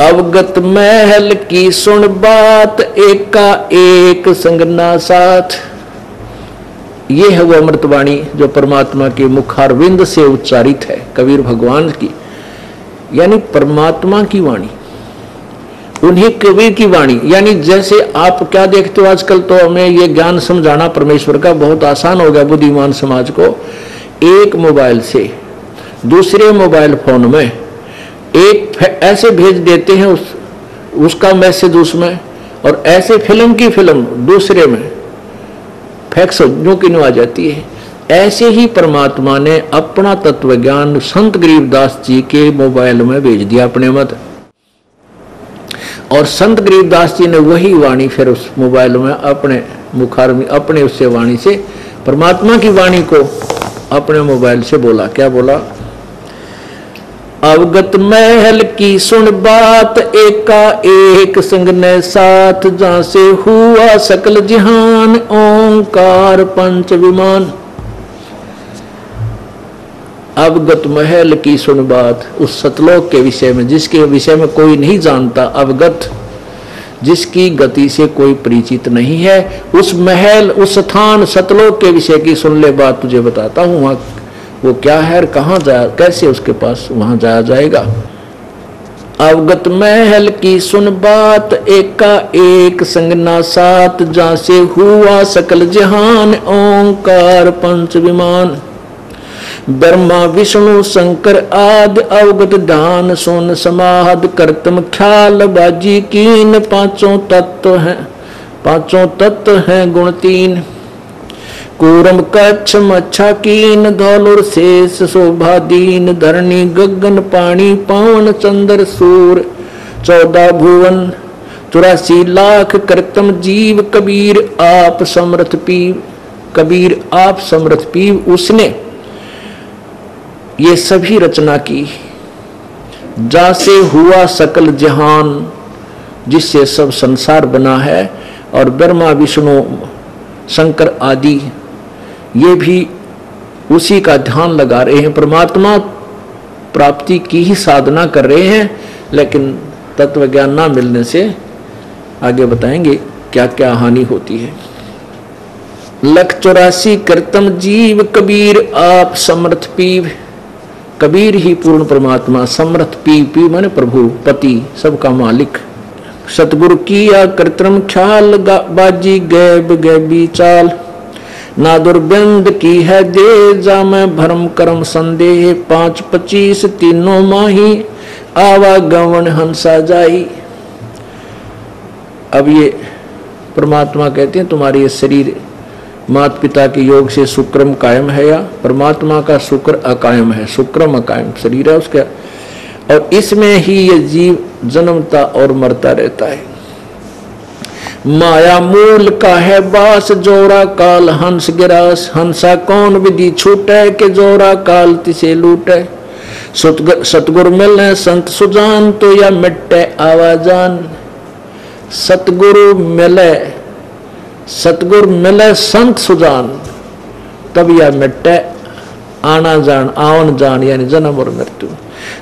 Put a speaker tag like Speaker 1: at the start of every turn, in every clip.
Speaker 1: अवगत महल की सुन बात, एका एक संगना साथ। ये है वो अमृतवाणी जो परमात्मा के मुखारविंद से उच्चारित है, कबीर भगवान की, यानी परमात्मा की वाणी, उन्हीं कबीर की वाणी। यानी जैसे आप क्या देखते हो आजकल, तो हमें ये ज्ञान समझाना परमेश्वर का बहुत आसान हो गया बुद्धिमान समाज को। एक मोबाइल से दूसरे मोबाइल फोन में एक ऐसे भेज देते हैं उसका मैसेज उसमें, और ऐसे फिल्म की फिल्म दूसरे में फैक्स जो कि आ जाती है। ऐसे ही परमात्मा ने अपना तत्व ज्ञान संत गरीबदास जी के मोबाइल में भेज दिया अपने मत, और संत गरीबदास जी ने वही वाणी फिर उस मोबाइल में अपने मुखार में अपने उससे वाणी से परमात्मा की वाणी को अपने मोबाइल से बोला। क्या बोला? अवगत महल की सुन बात, एका एक संग ने साथ, जहां से हुआ सकल जहान, ओंकार पंच विमान। अवगत महल की सुन बात, उस सतलोक के विषय में जिसके विषय में कोई नहीं जानता, अवगत जिसकी गति से कोई परिचित नहीं है, उस महल उस स्थान सतलोक के विषय की सुन ले बात, तुझे बताता हूं वहां वो क्या है और कहां जाए, कैसे उसके पास वहां जाया जाएगा। अवगत महल की सुन बात, एका एक संगना साथ, जहां से हुआ सकल जहान, ओंकार पंच विमान। ब्रह्मा विष्णु शंकर आदि, अवगत ध्यान सुन समाध, करतम ख्याल बाजी कीन, पांचों तत्व हैं गुण तीन। कूरम कच्छ मच्छा कीन, धौलुर शेष शोभा दीन, धरणी गगन पानी पावन, चंद्र सूर 14 भुवन, 84 लाख करतम जीव, कबीर आप समर्थ पीव। कबीर आप समर्थ पीव, उसने ये सभी रचना की, जासे हुआ सकल जहान, जिससे सब संसार बना है। और ब्रह्मा विष्णु शंकर आदि ये भी उसी का ध्यान लगा रहे हैं, परमात्मा प्राप्ति की ही साधना कर रहे हैं, लेकिन तत्व ज्ञान ना मिलने से आगे बताएंगे क्या क्या हानि होती है। 184 करतम जीव, कबीर आप समर्थ पीव। कबीर ही पूर्ण परमात्मा, समर्थ पीव माने प्रभु पति सबका मालिक। सतगुरु किया कृत्रिम ख्याल, बाजी गैब गैबी चाल, ना दुर्बंद की है दे, जा में भरम कर्म संदेह, 5-25 तीनों माही, आवागमन हंसा जाई। अब ये परमात्मा कहते हैं तुम्हारे ये शरीर माता पिता के योग से शुक्रम कायम है, या परमात्मा का शुक्र अकायम है, शुक्रम अकायम शरीर है उसका, और इसमें ही ये जीव जन्मता और मरता रहता है। माया मूल का है बास, जोरा काल हंस गिरास, हंसा कौन विधि छूटे, के जोरा काल तिसे लूटे। सतगुर मिले संत सुजान, तो या मिट्टे आवाजान। सतगुरु मिले संत सुजान, तब यह मिट्टे आना जान, आवन जान यानी जन्म और मृत्यु।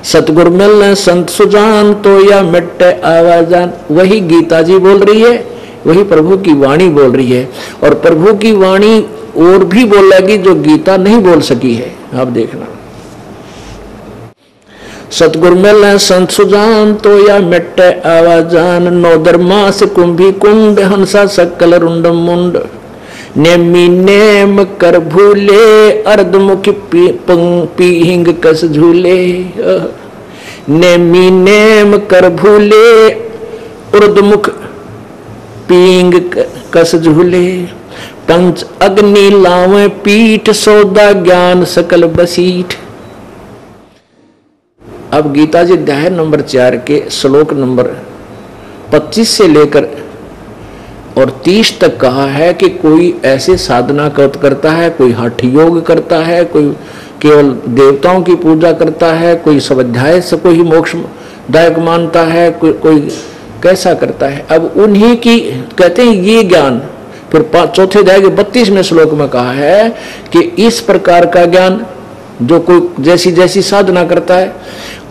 Speaker 1: सतगुरु मिलने संत सुजान, तो या मिट्टे आवाजान। वही गीता जी बोल रही है, वही प्रभु की वाणी बोल रही है, और प्रभु की वाणी और भी बोलेगी जो गीता नहीं बोल सकी है। आप देखना, सतगुरु मिलने संत सुजान, तो या मिट्टे आवाजान। 9 धर्मास कुंभी कुंड, हंसा सकल रुंड मुंड। नेमी नेम कर भूले, अर्धमुखी पीहिंग कस झूले। नेमी नेम कर भूले, अर्धमुख पींग कस झूले। पंच अग्नि लावे पीठ, सौदा ज्ञान सकल बसीठ। अब गीता जी अध्याय नंबर 4 के श्लोक नंबर 25 से लेकर और 30 तक कहा है कि कोई ऐसे साधना करता है, कोई हठ योग करता है, कोई केवल देवताओं की पूजा करता है, कोई स्वाध्याय से कोई मोक्षदायक मानता है, कोई कैसा करता है। अब उन्हीं की कहते हैं ये ज्ञान। फिर 4थे अध्याय के 32वें श्लोक में कहा है कि इस प्रकार का ज्ञान जो कोई जैसी जैसी साधना करता है।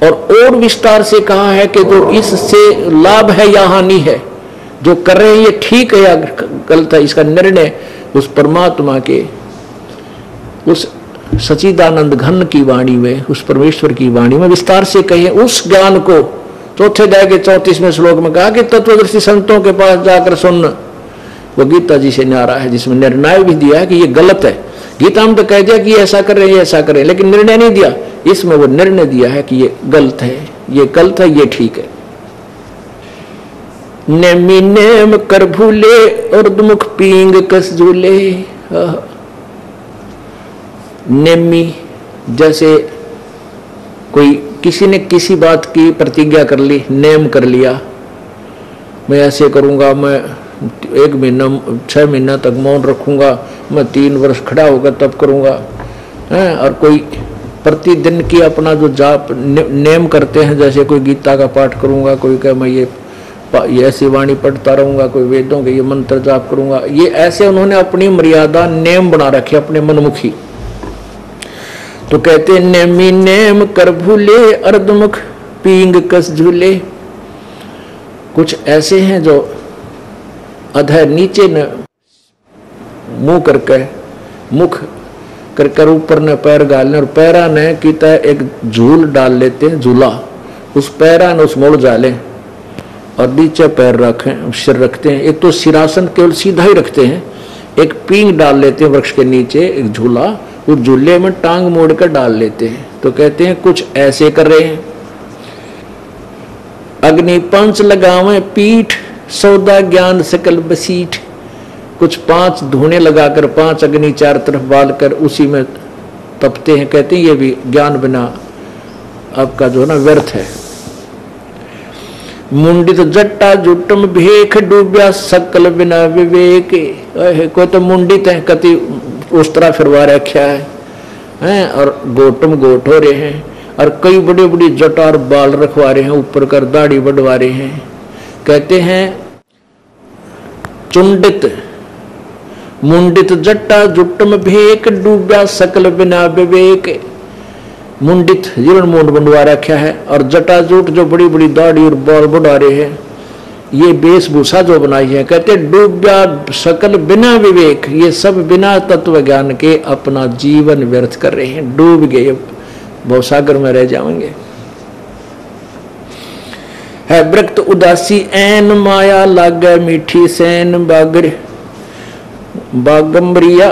Speaker 1: और विस्तार से कहा है कि जो इससे लाभ है या हानि है, जो कर रहे हैं ये ठीक है या गलत है, इसका निर्णय उस परमात्मा के, उस सच्चिदानंद घन की वाणी में, उस परमेश्वर की वाणी में विस्तार से कहे। उस ज्ञान को चौथे अध्याय के 34वें श्लोक में कहा कि तत्वदर्शी संतों के पास जाकर सुन। वो गीता जी से न्यारा है, जिसमें निर्णय भी दिया है कि ये गलत है। गीता में तो कह दिया कि ये ऐसा कर रहे हैं, ये ऐसा कर रहे हैं, लेकिन निर्णय नहीं दिया। इसमें वो निर्णय दिया है कि ये गलत है, ये गलत है, ये ठीक है। नेमी नेम कर भूले और दुमुख पींग कस झूले। नेमी जैसे कोई किसी ने किसी बात की प्रतिज्ञा कर ली, नेम कर लिया, मैं ऐसे करूंगा, मैं 1 महीना 6 महीना तक मौन रखूंगा, मैं 3 वर्ष खड़ा होकर तब करूंगा। और कोई प्रतिदिन की अपना जो जाप नेम करते हैं, जैसे कोई गीता का पाठ करूंगा, कोई कहे मैं ये ऐसी वाणी पढ़ता रहूंगा, कोई वेदों के ये मंत्र जाप करूंगा। ये ऐसे उन्होंने अपनी मर्यादा नेम बना रखे अपने मनमुखी। तो कहते नेमी नेम कर भूले अर्धमुख पींग कस झूले। कुछ ऐसे हैं जो अधर नीचे न मुंह करके, मुख कर कर ऊपर न पैर गालने, और पैरा ने किता एक झूल डाल लेते हैं, झूला, उस पैरा ने उस मोड़ जाले और नीचे पैर रखें, सिर रखते हैं। एक तो सिरासन केवल सीधा ही रखते हैं, एक पींग डाल लेते हैं वृक्ष के नीचे, एक झूला, उस झूले में टांग मोड़ कर डाल लेते हैं। तो कहते हैं कुछ ऐसे कर रहे हैं। अग्नि पंच लगावे पीठ, सौदा ज्ञान सकल बसीठ। कुछ 5 धुने लगाकर 5 अग्नि 4 तरफ बाल कर उसी में तपते हैं। कहते हैं ये भी ज्ञान बिना आपका जो है ना व्यर्थ है। मुंडित जट्टा जुटम भेख, डूबया सकल बिना विवेक। कोई तो मुंडित है, कति उस तरह फिरवा रखा है, और गोटम गोट हो रहे हैं, और कई बड़े बड़ी जटार बाल रखवा रहे हैं, ऊपर कर दाढ़ी बढ़वा रहे हैं। कहते हैं चुंडित मुंडित जट्टा जुटम भेक, डूबया सकल बिना विवेक। मुंडित जीर्ण मुंड बंडवा रखा है, और जटा जुट जो बड़ी बड़ी दाढ़ी और बाल बढ़ा रहे हैं, ये वेशभूषा जो बनाई है। कहते डूबया सकल बिना विवेक, ये सब बिना तत्व ज्ञान के अपना जीवन व्यर्थ कर रहे हैं, डूब गए, भवसागर में रह जाएंगे। है वृक्त उदासी ऐन, माया लागे मीठी सैन, बागर बागम्बरिया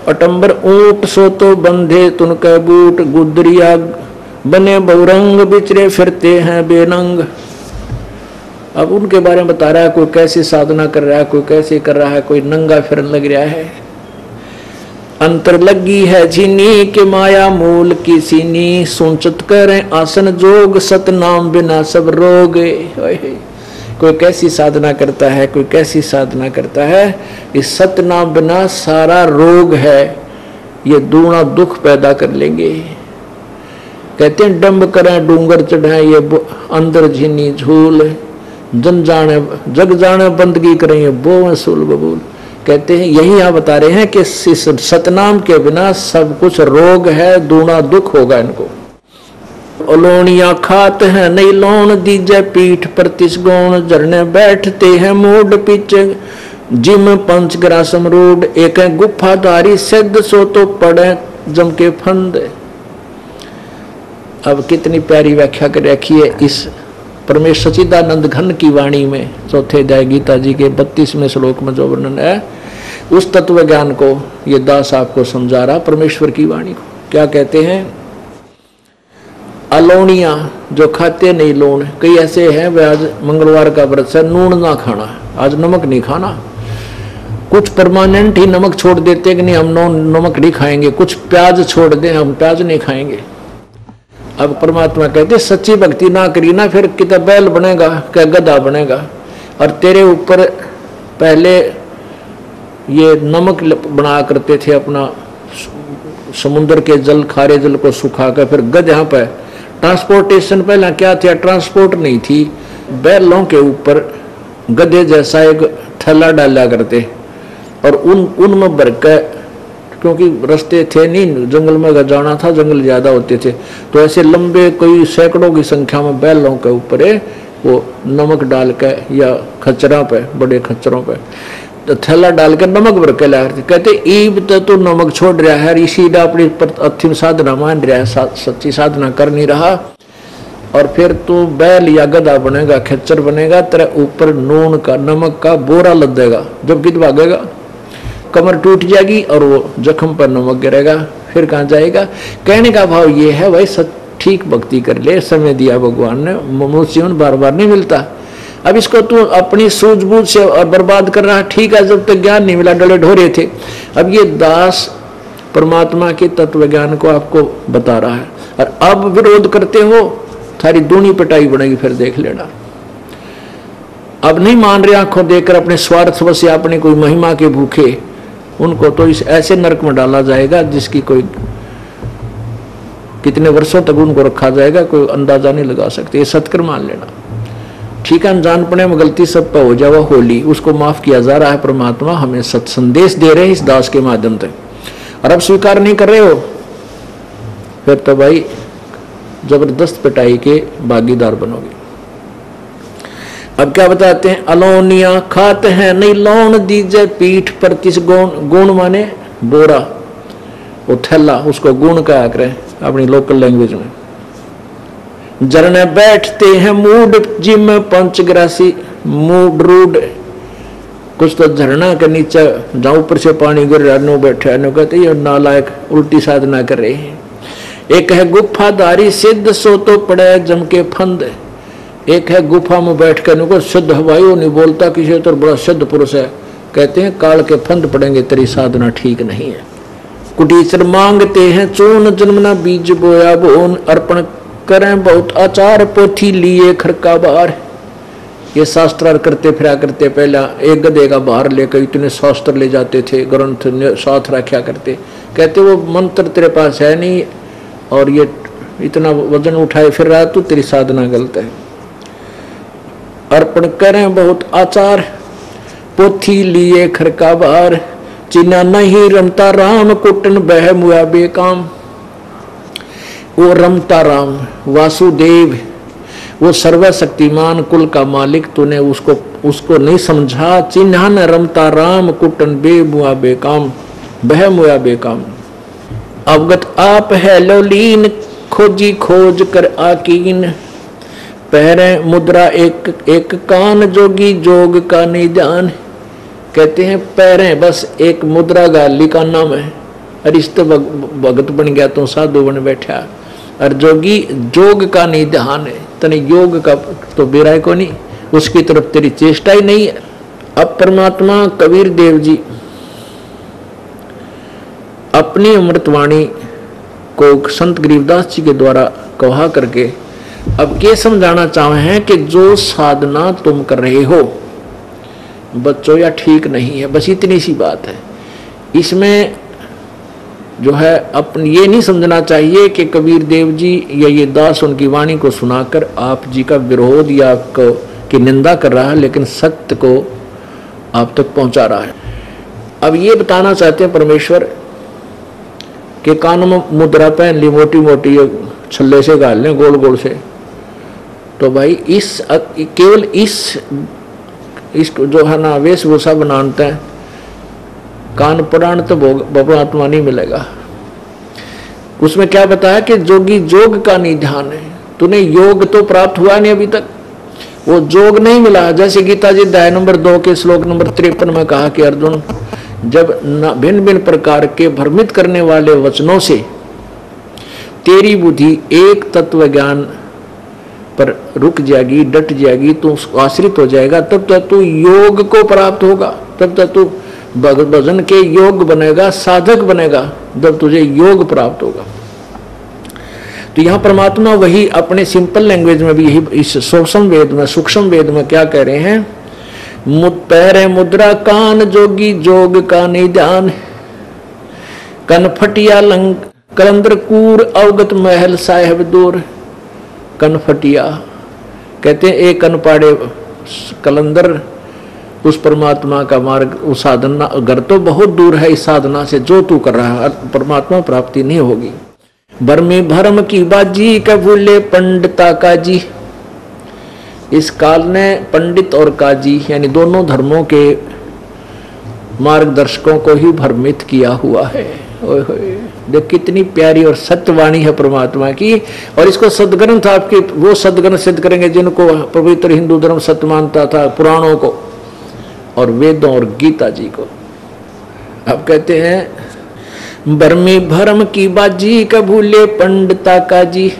Speaker 1: अटंबर ऊंट, सो तो बंधे तुनके बूट, गुदरिया बने बहुरंग, बिचरे फिरते हैं बेनंग। अब उनके बारे में बता रहा है, कोई कैसे साधना कर रहा है, कोई कैसे कर रहा है, कोई नंगा फिरन लग रहा है। अंतर लगी है झीनी के माया मूल की सीनी, सुनचत करें आसन जोग, सतनाम बिना सब रोग। कोई कैसी साधना करता है, कोई कैसी साधना करता है, इस सतनाम बिना सारा रोग है, ये दूना दुख पैदा कर लेंगे। कहते हैं डंब करें डूंगर चढ़ाए, ये अंदर झीनी झूल, जन जाने जग जाने बंदगी करेंगे बो सूल बबूल। कहते हैं यही यहाँ बता रहे हैं कि इस सतनाम के बिना सब कुछ रोग है, दूना दुख होगा इनको। अलोनिया खात है नहीं लोन, दीजे पीठ पर तिसगोण, झरने बैठते हैं मूड पीछे, जिम पंचग्रासम रूड, एक गुफाधारी सिद्ध, सो तो पड़े जम के फंद। अब कितनी प्यारी व्याख्या कर रखी है इस परमेश्वर सच्चिदानंद घन की वाणी में। चौथे अध्याय गीता जी के 32वें श्लोक में जो वर्णन है, उस तत्व ज्ञान को ये दास आपको समझा रहा, परमेश्वर की वाणी को। क्या कहते हैं? अलोनिया जो खाते नहीं लोन। कई ऐसे हैं वे आज मंगलवार का व्रत है, नून ना खाना, आज नमक नहीं खाना। कुछ परमानेंट ही नमक छोड़ देते कि नहीं हम नमक नहीं खाएंगे, कुछ प्याज छोड़ दें हम प्याज नहीं खाएंगे। अब परमात्मा कहते सच्ची भक्ति ना करी ना, फिर कितना बैल बनेगा क्या गधा बनेगा। और तेरे ऊपर पहले ये नमक बना करते थे, अपना समुद्र के जल खारे जल को सुखा कर, फिर गधा पे ट्रांसपोर्टेशन पहला क्या था, ट्रांसपोर्ट नहीं थी, बैलों के ऊपर गधे जैसा एक थैला डाला करते और उनमें भर कर क्योंकि रास्ते थे नहीं, जंगल में अगर जाना था जंगल ज्यादा होते थे, तो ऐसे लंबे कोई सैकड़ों की संख्या में बैलों के ऊपर वो नमक डाल के या खच्चरों पे, बड़े खच्चरों पे तो थैला डाल के नमक भर के ला रहे थे। कहते ईब तो तू नमक छोड़ रहा है, इसी अपनी अंतिम साधना मान रहा है, सच्ची साधना कर नहीं रहा, और फिर तू बैल या गधा बनेगा, खच्चर बनेगा, तेरे ऊपर नून का नमक का बोरा लद देगा, जब गिद भागेगा कमर टूट जाएगी और वो जख्म पर नमक गिरेगा, फिर कहाँ जाएगा। कहने का भाव ये है भाई ठीक भक्ति कर ले, समय दिया भगवान ने, मनुष्य बार बार नहीं मिलता। अब इसको तू अपनी सूझबूझ से और बर्बाद कर रहा, ठीक है, जब तक ज्ञान नहीं मिला डले ढोरे थे। अब ये दास परमात्मा के तत्व ज्ञान को आपको बता रहा है, और अब विरोध करते हो, थारी दूनी पिटाई बनेगी, फिर देख लेना। अब नहीं मान रहे आंखों देखकर अपने स्वार्थ से, अपने कोई महिमा के भूखे, उनको तो इस ऐसे नरक में डाला जाएगा जिसकी कोई कितने वर्षों तक उनको रखा जाएगा, कोई अंदाजा नहीं लगा सकते। ये सत्कर मान लेना। ठीक है, अनजान पड़े में गलती सब पर हो जाए, वो होली, उसको माफ किया जा रहा है। परमात्मा हमें सत संदेश दे रहे हैं इस दास के माध्यम से, और अब स्वीकार नहीं कर रहे हो, फिर तो भाई जबरदस्त पिटाई के भागीदार बनोगे। अब क्या बताते हैं, अलोनिया खाते हैं नहीं लौन दीजे पीठ पर किस गुण, गुण माने बोरा, वो थैला, उसको गुण कहा करें अपनी लोकल लैंग्वेज में। जरने बैठते हैं मूड जिम में पंचग्रासी, मूड रूड, कुछ तो झरना के नीचे जहां ऊपर से पानी गिर रहा, नो बैठे नो कहते ये नालायक उल्टी साधना कर रहे हैं। एक है गुफाधारी सिद्ध, सो तो पड़े जम के फंद। एक है गुफा में बैठ कर नुको शुद्ध हवाई, वो नहीं बोलता किसी तो बड़ा शुद्ध पुरुष है, कहते हैं काल के फंद पड़ेंगे, तेरी साधना ठीक नहीं है। कुटीचर मांगते हैं चून, जन्मना बीज बोया बोन, अर्पण करें बहुत आचार, पोथी लिए खरका बार। ये शास्त्रार्थ करते फिरा करते, पहला एक गधे का बाहर लेकर इतने शास्त्र ले जाते थे, ग्रंथ साथ रखा करते, कहते वो मंत्र तेरे पास है नहीं, और ये इतना वजन उठाए फिर रहा, तो तेरी साधना गलत है। अर्पण करें बहुत आचार, पोथी लिए खरका बार, चिन्हा नहीं रमता राम, कुटन बह मुआ बेकाम। वो रमता राम वासुदेव, वो सर्वशक्तिमान कुल का मालिक, तूने उसको नहीं समझा। चिन्हा न रमता राम, कुटन बे मुआ बेकाम, बह मुआ बेकाम। अवगत आप है लोलीन, खोजी खोज कर आकीन। पहरे मुद्रा एक एक कान, जोगी जोग का निदान। कहते हैं पैरें बस एक मुद्रा गाली का नाम है, अरिष्ट भगत बन गया तो साधु बन बैठा, और जोगी जोग का निधान है, तने योग का तो बेराय को नहीं, उसकी तरफ तेरी चेष्टा ही नहीं है। अब परमात्मा कबीर देव जी अपनी अमृतवाणी को संत गरीबदास जी के द्वारा कहा करके अब ये समझाना चाहे हैं कि जो साधना तुम कर रहे हो बच्चों या ठीक नहीं है, बस इतनी सी बात है। इसमें जो है अपन ये नहीं समझना चाहिए कि कबीर देव जी या ये दास उनकी वाणी को सुनाकर आप जी का विरोध या आपको की निंदा कर रहा है, लेकिन सत्य को आप तक पहुंचा रहा है। अब ये बताना चाहते हैं परमेश्वर कि कान में मुद्रा पहन ली, मोटी मोटी छल्ले से गाल लें गोल गोल से, तो भाई इस केवल इस जो है ना वेशभूषा बनाते हैं, कान पुराण तो परमात्मा नहीं मिलेगा। उसमें क्या बताया कि जोगी जोग का निधान है, तूने योग तो प्राप्त हुआ नहीं अभी तक, वो जोग नहीं मिला। जैसे गीता जी अध्याय नंबर 2 के श्लोक नंबर 53 में कहा कि अर्जुन जब भिन्न भिन्न प्रकार के भ्रमित करने वाले वचनों से तेरी बुद्धि एक तत्व ज्ञान पर रुक जाएगी, डट जाएगी, तू आश्रित हो जाएगा, तब तक तू योग को प्राप्त होगा, तब तक तू भजन के योग बनेगा, साधक बनेगा, जब तुझे योग प्राप्त होगा। तो यहाँ परमात्मा वही अपने सिंपल लैंग्वेज में भी यही इस सूक्ष्म वेद में क्या कह रहे हैं, पैरे मुद्रा कान जोगी जोग का निदान, कनफटिया लंग कलंदर कूर अवगत महल साहेब दूर। कनफटिया कहते हैं एक कनपाड़े कलंदर उस परमात्मा का मार्ग, उस साधना, घर तो बहुत दूर है इस साधना से जो तू कर रहा है, परमात्मा प्राप्ति नहीं होगी। भरमे भरम की बाजी का भूले पंडिता काजी। इस काल ने पंडित और काजी यानी दोनों धर्मों के मार्गदर्शकों को ही भ्रमित किया हुआ है। ओए होए, देख कितनी प्यारी और सत्यवाणी है परमात्मा की। और इसको सदग्रंथ आपके वो सदग्रंथ सिद्ध करेंगे जिनको पवित्र हिंदू धर्म सत्य मानता था, पुराणों को और वेदों और गीता जी को। अब कहते हैं भरमी भरम की बाजी का भूले पंडिता काजी।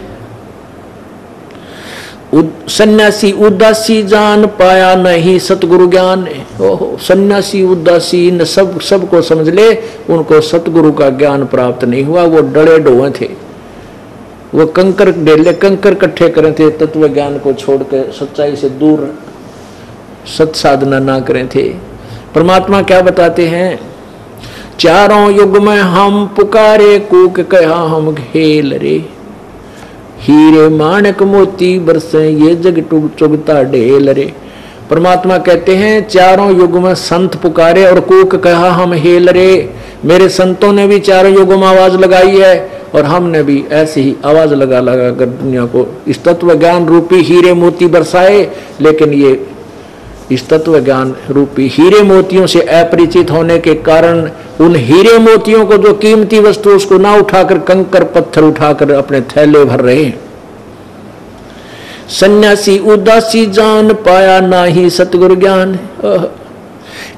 Speaker 1: सन्यासी उदासी जान पाया नहीं सतगुरु ज्ञान। ओहो, सन्यासी उदासी न सबको समझ ले, उनको सतगुरु का ज्ञान प्राप्त नहीं हुआ। वो डरे डोए थे, वो कंकर डेले कंकर इकट्ठे करे थे, तत्व ज्ञान को छोड़कर सच्चाई से दूर सत साधना ना करे थे। परमात्मा क्या बताते हैं, चारों युग में हम पुकारे कूक कहा हम घेल रे। हीरे माणक मोती बरसे ये जग टुग चुगता ढेल रे। परमात्मा कहते हैं चारों युग में संत पुकारे और कूक कहा हम हेल रे। मेरे संतों ने भी चारों युगों में आवाज लगाई है और हमने भी ऐसी ही आवाज लगा लगा कर दुनिया को इस तत्व ज्ञान रूपी हीरे मोती बरसाए। लेकिन ये इस तत्व ज्ञान रूपी हीरे मोतियों से अपरिचित होने के कारण उन हीरे मोतियों को जो कीमती वस्तु उसको ना उठाकर कंकर पत्थर उठाकर अपने थैले भर रहे हैं। सन्यासी उदासी जान पाया ना ही सतगुरु ज्ञान।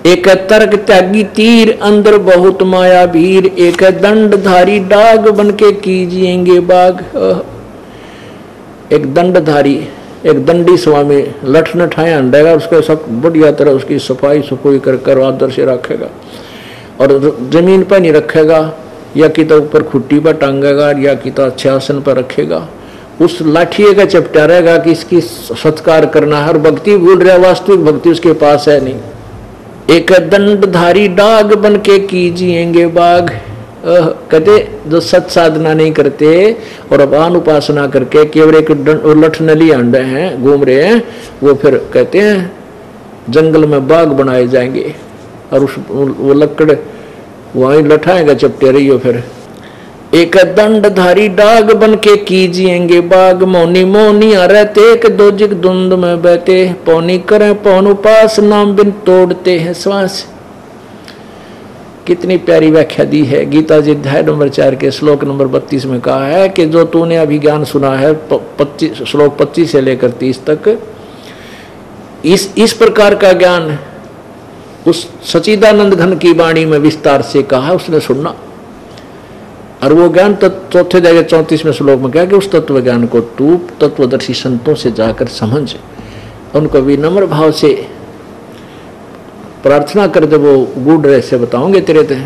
Speaker 1: एक तर्क त्यागी तीर अंदर बहुत माया भीर। एक दंडधारी डाग बन के कीजिएंगे बाग। एक दंडधारी एक दंडी स्वामी लठ न ठाया अंडेगा, उसको सब बढ़िया तरह उसकी सफाई सफाई कर आदर से रखेगा और जमीन पर नहीं रखेगा, या कि तो ऊपर खुट्टी पर टांगेगा या कि तो अच्छे आसन पर रखेगा। उस लाठिए का चपटा रहेगा कि इसकी सत्कार करना है और भक्ति भूल रहा, वास्तविक भक्ति उसके पास है नहीं। एक दंडधारी डाग बन के कीजिएंगे बाग। कहते जो सत साधना नहीं करते और अपान उपासना करके केवल एक लठ नली अंडे हैं घूम रहे हैं, वो फिर कहते हैं जंगल में बाग बनाए जाएंगे और उस वो लकड़ वहीं लठाएगा चपटे रही हो। फिर एक दंडधारी डाग बन के कीजिएंगे बाग। मौनी मौनी रहते एक दो जिग धुंध में बहते। पौनी करें पौन उपास नाम बिन तोड़ते हैं श्वास। कितनी प्यारी व्याख्या दी है गीता जी अध्याय नंबर 4 के श्लोक नंबर 32 में कहा है कि जो तूने अभी ज्ञान सुना है 25 श्लोक 25 से लेकर 30 तक, इस प्रकार का ज्ञान उस सच्चिदानंद घन की वाणी में विस्तार से कहा उसने सुनना। और वो ज्ञान चौथे अध्याय 34वें श्लोक में कहा कि उस तत्व ज्ञान को तू तत्वदर्शी संतों से जाकर समझ, उनको विनम्र भाव से प्रार्थना कर दे, वो गूढ़ रहस्य बताओगे तेरे ते।